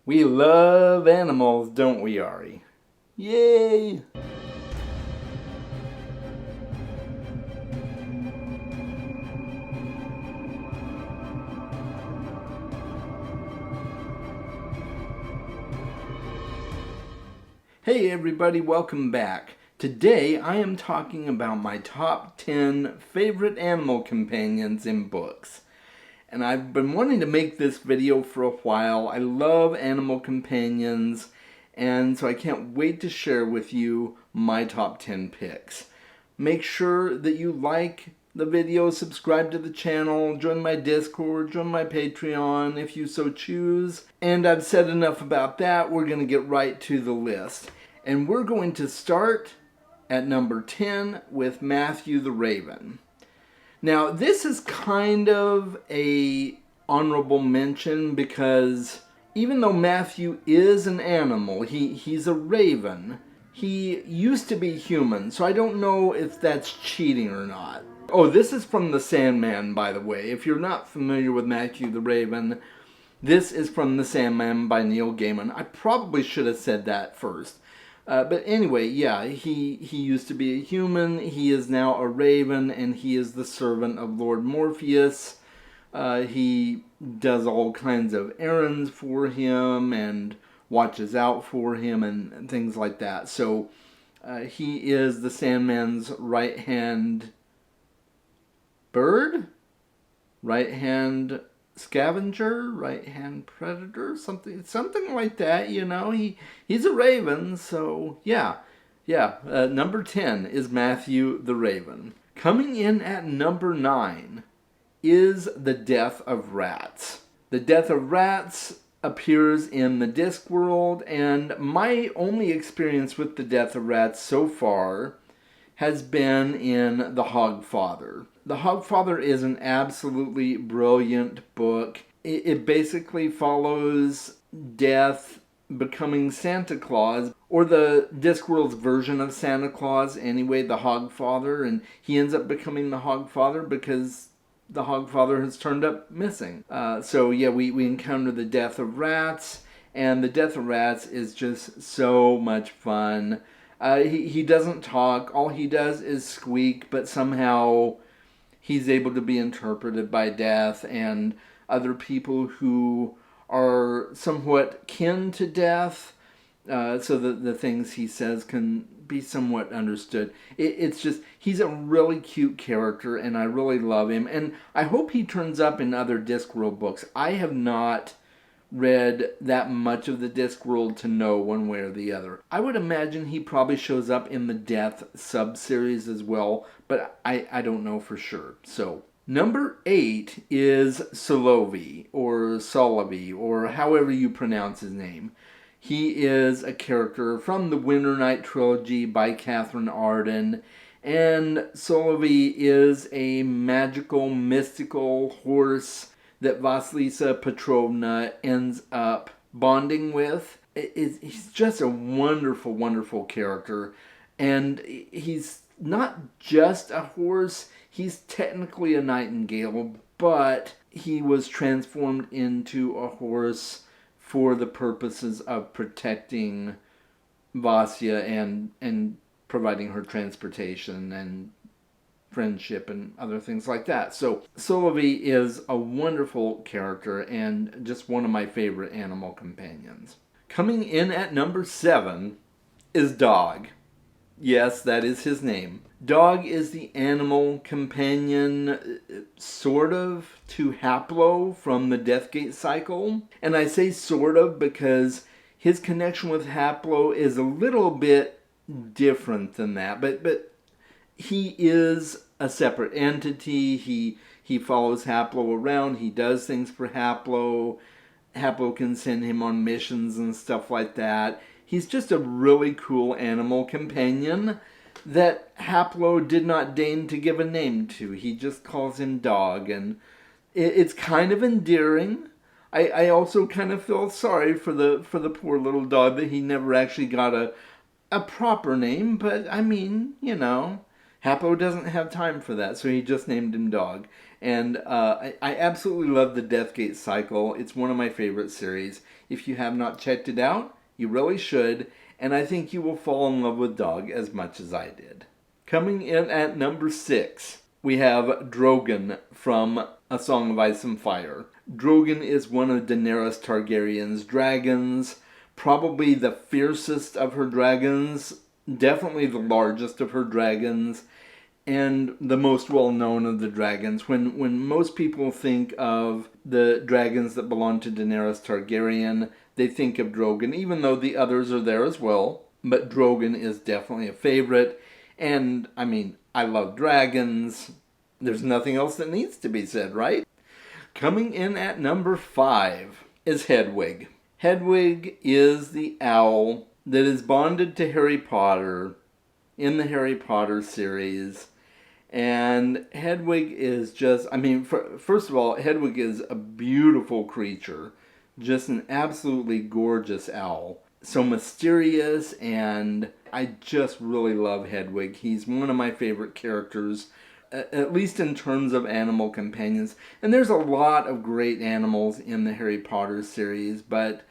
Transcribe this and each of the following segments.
We love animals, don't we, Ari? Yay! Hey everybody, welcome back. Today I am talking about my top 10 favorite animal companions in books. And I've been wanting to make this video for a while. I love animal companions, and so I can't wait to share with you my top 10 picks. Make sure that you like the video, subscribe to the channel, join my Discord, join my Patreon if you so choose. And I've said enough about that. We're going to get right to the list. And we're going to start at number 10 with Matthew the Raven. Now, this is kind of a honorable mention because even though Matthew is an animal, he's a raven, he used to be human, so I don't know if that's cheating or not. Oh, this is from The Sandman, by the way. If you're not familiar with Matthew the Raven, this is from The Sandman by Neil Gaiman. I probably should have said that first. But anyway, yeah, he used to be a human, he is now a raven, and he is the servant of Lord Morpheus. He does all kinds of errands for him and watches out for him and things like that. So he is the Sandman's right-hand bird? Right-hand scavenger, right-hand predator, something like that, you know. He's a raven, so yeah. Number 10 is Matthew the Raven. Coming in at number 9 is The Death of Rats. The Death of Rats appears in the Discworld, and my only experience with The Death of Rats so far has been in The Hogfather. The Hogfather is an absolutely brilliant book. It basically follows Death becoming Santa Claus, or the Discworld's version of Santa Claus anyway, the Hogfather, and he ends up becoming the Hogfather because the Hogfather has turned up missing. So yeah, we encounter the Death of Rats, and the Death of Rats is just so much fun. He doesn't talk, all he does is squeak, but somehow he's able to be interpreted by Death and other people who are somewhat kin to Death, so that the things he says can be somewhat understood. It's just, he's a really cute character, and I really love him, and I hope he turns up in other Discworld books. I have not read that much of the Discworld to know one way or the other. I would imagine he probably shows up in the Death sub-series as well, but I don't know for sure. So, number 8 is Solovey, or however you pronounce his name. He is a character from the Winter Night trilogy by Catherine Arden, and Solovey is a magical, mystical horse that Vasilisa Petrovna ends up bonding with. He's just a wonderful, wonderful character. And he's not just a horse, he's technically a nightingale, but he was transformed into a horse for the purposes of protecting Vasya and providing her transportation and friendship and other things like that. So Solovey is a wonderful character and just one of my favorite animal companions. Coming in at number 7 is Dog. Yes, that is his name. Dog is the animal companion, sort of, to Haplo from the Deathgate cycle. And I say sort of because his connection with Haplo is a little bit different than that. But he is a separate entity. He follows Haplo around. He does things for Haplo. Haplo can send him on missions and stuff like that. He's just a really cool animal companion that Haplo did not deign to give a name to. He just calls him Dog, and it's kind of endearing. I also kind of feel sorry for the poor little dog that he never actually got a proper name, but I mean, you know, Happo doesn't have time for that, so he just named him Dog. And I absolutely love the Deathgate cycle. It's one of my favorite series. If you have not checked it out, you really should. And I think you will fall in love with Dog as much as I did. Coming in at number 6, we have Drogon from A Song of Ice and Fire. Drogon is one of Daenerys Targaryen's dragons, probably the fiercest of her dragons, definitely the largest of her dragons, and the most well-known of the dragons. When most people think of the dragons that belong to Daenerys Targaryen, they think of Drogon, even though the others are there as well. But Drogon is definitely a favorite. And, I mean, I love dragons. There's nothing else that needs to be said, right? Coming in at number 5 is Hedwig. Hedwig is the owl that is bonded to Harry Potter in the Harry Potter series. And Hedwig is just, I mean, first of all, Hedwig is a beautiful creature. Just an absolutely gorgeous owl. So mysterious, and I just really love Hedwig. He's one of my favorite characters, at least in terms of animal companions. And there's a lot of great animals in the Harry Potter series, but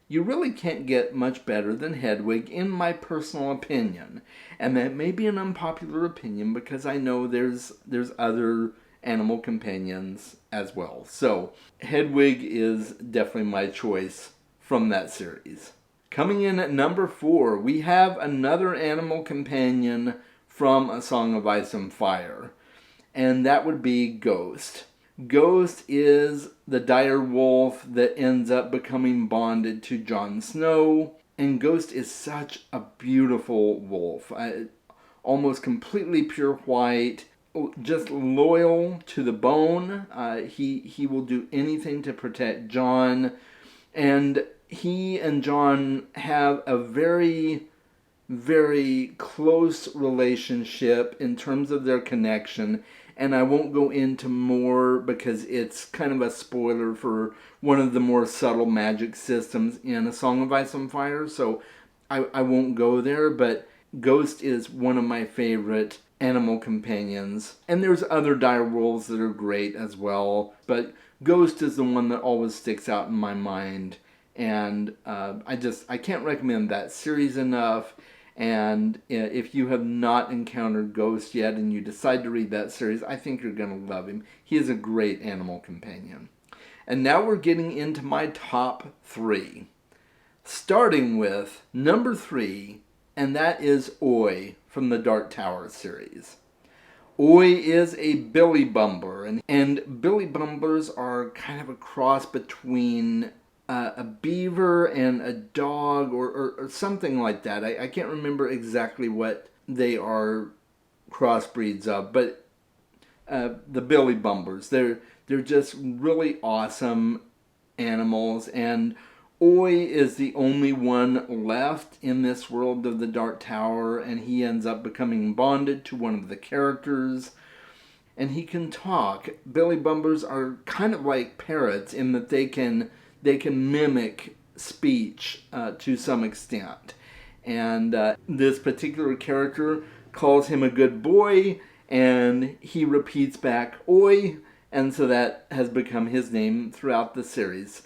you really can't get much better than Hedwig, in my personal opinion. And that may be an unpopular opinion because I know there's other animal companions as well. So Hedwig is definitely my choice from that series. Coming in at number 4, we have another animal companion from A Song of Ice and Fire, and that would be Ghost. Ghost is the dire wolf that ends up becoming bonded to Jon Snow, and Ghost is such a beautiful wolf. Almost completely pure white, just loyal to the bone. He will do anything to protect Jon, and he and Jon have a very, very close relationship in terms of their connection. And I won't go into more because it's kind of a spoiler for one of the more subtle magic systems in A Song of Ice and Fire. So I won't go there, but Ghost is one of my favorite animal companions. And there's other dire wolves that are great as well. But Ghost is the one that always sticks out in my mind. And I can't recommend that series enough. And if you have not encountered Ghost yet and you decide to read that series, I think you're going to love him. He is a great animal companion. And now we're getting into my top 3. Starting with number 3, and that is Oi from the Dark Tower series. Oi is a billy bumbler, and billy bumblers are kind of a cross between a beaver and a dog or something like that. I can't remember exactly what they are crossbreeds of, but the billy bumblers, they're just really awesome animals, and Oi is the only one left in this world of the Dark Tower, and he ends up becoming bonded to one of the characters, and he can talk. Billy bumblers are kind of like parrots in that they can mimic speech to some extent. And this particular character calls him a good boy, and he repeats back Oi, and so that has become his name throughout the series.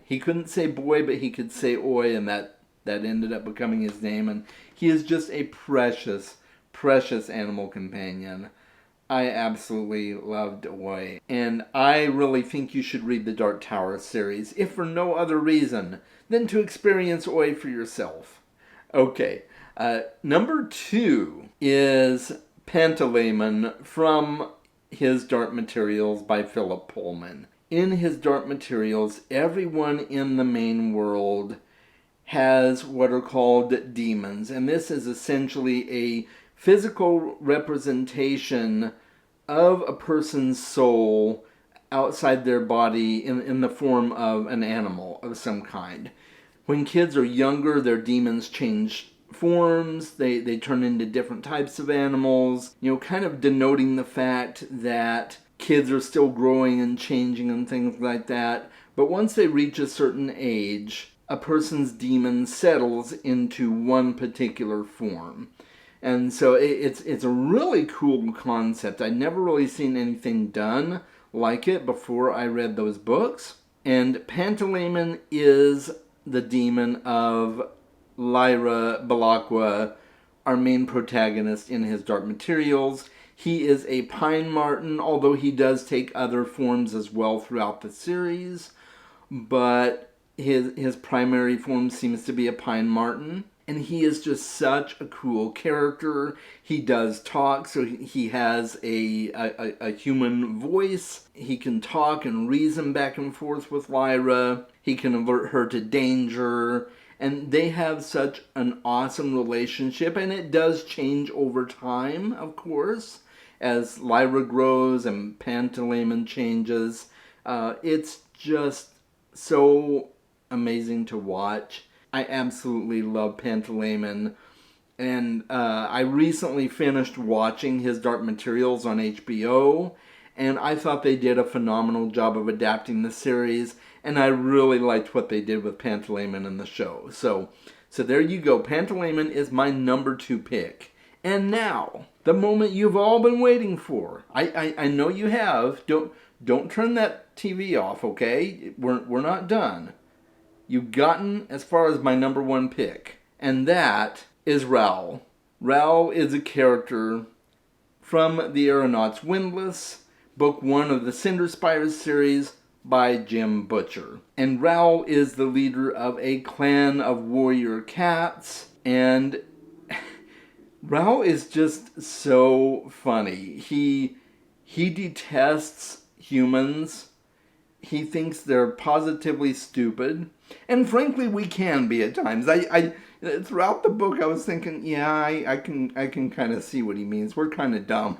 He couldn't say boy, but he could say Oi, and that ended up becoming his name. And he is just a precious, precious animal companion. I absolutely loved Oi. And I really think you should read the Dark Tower series, if for no other reason than to experience Oi for yourself. Okay, number 2 is Pantalaimon from his Dark Materials by Philip Pullman. In his Dark Materials, everyone in the main world has what are called demons, and this is essentially a physical representation of a person's soul outside their body in the form of an animal of some kind. When kids are younger, their demons change forms, they turn into different types of animals, kind of denoting the fact that kids are still growing and changing and things like that. But once they reach a certain age, a person's demon settles into one particular form. And so it's a really cool concept. I'd never really seen anything done like it before I read those books. And Pantalaimon is the demon of Lyra Belacqua, our main protagonist in his Dark Materials. He is a pine marten, although he does take other forms as well throughout the series. But his primary form seems to be a pine marten. And he is just such a cool character. He does talk, so he has a human voice. He can talk and reason back and forth with Lyra. He can alert her to danger. And they have such an awesome relationship. And it does change over time, of course, as Lyra grows and Pantalaimon changes. It's just so amazing to watch. I absolutely love Pantalaimon, and I recently finished watching his Dark Materials on HBO, and I thought they did a phenomenal job of adapting the series, and I really liked what they did with Pantalaimon in the show. So there you go. Pantalaimon is my number 2 pick. And now, the moment you've all been waiting for. I know you have. Don't turn that TV off, okay? We're not done. You've gotten as far as my number 1 pick, and that is Raoul. Raoul is a character from the Aeronauts Windlass, book 1 of the Cinder Spires series by Jim Butcher. And Raoul is the leader of a clan of warrior cats, and Raoul is just so funny. He detests humans. He thinks they're positively stupid. And frankly, we can be at times. I throughout the book, I was thinking, yeah, I can kind of see what he means. We're kind of dumb.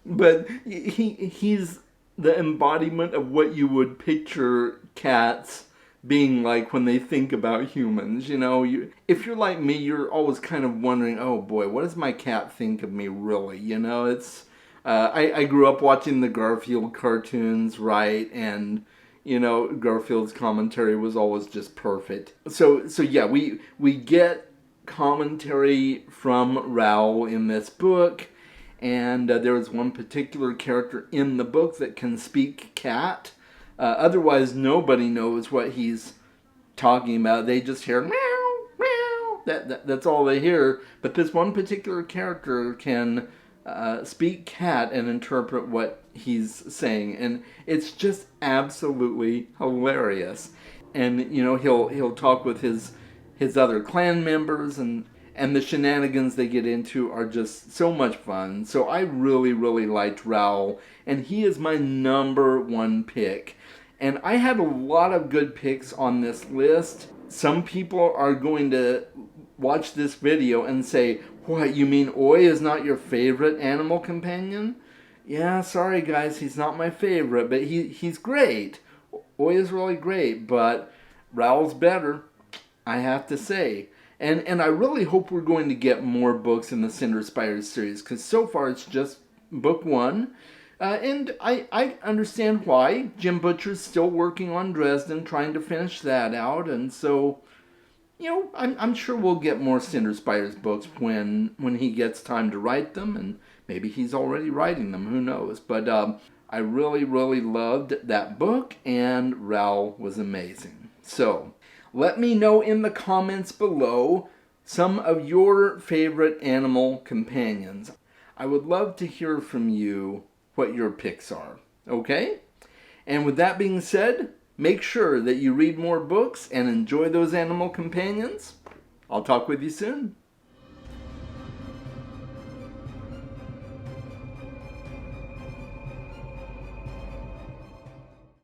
But he's the embodiment of what you would picture cats being like when they think about humans. You know, if you're like me, you're always kind of wondering, oh boy, what does my cat think of me really? You know, it's... I grew up watching the Garfield cartoons, right? And, you know, Garfield's commentary was always just perfect. So yeah, we get commentary from Raoul in this book. And there is one particular character in the book that can speak cat. Otherwise, nobody knows what he's talking about. They just hear meow, meow. That's all they hear. But this one particular character can... speak cat and interpret what he's saying, and it's just absolutely hilarious. And you know, he'll talk with his other clan members, and the shenanigans they get into are just so much fun. So I really liked Raoul, and he is my number 1 pick. And I had a lot of good picks on this list. Some people are going to watch this video and say, what, you mean Oi is not your favorite animal companion? Yeah, sorry guys, he's not my favorite, but he's great. Oi is really great, but Raoul's better, I have to say. And I really hope we're going to get more books in the Cinder Spires series, because so far it's just book 1. And I understand why. Jim Butcher's still working on Dresden, trying to finish that out, and so... you know, I'm sure we'll get more Cinder Spires books when he gets time to write them, and maybe he's already writing them, who knows. But I really loved that book, and Raoul was amazing. So, let me know in the comments below some of your favorite animal companions. I would love to hear from you what your picks are, okay? And with that being said... make sure that you read more books and enjoy those animal companions. I'll talk with you soon.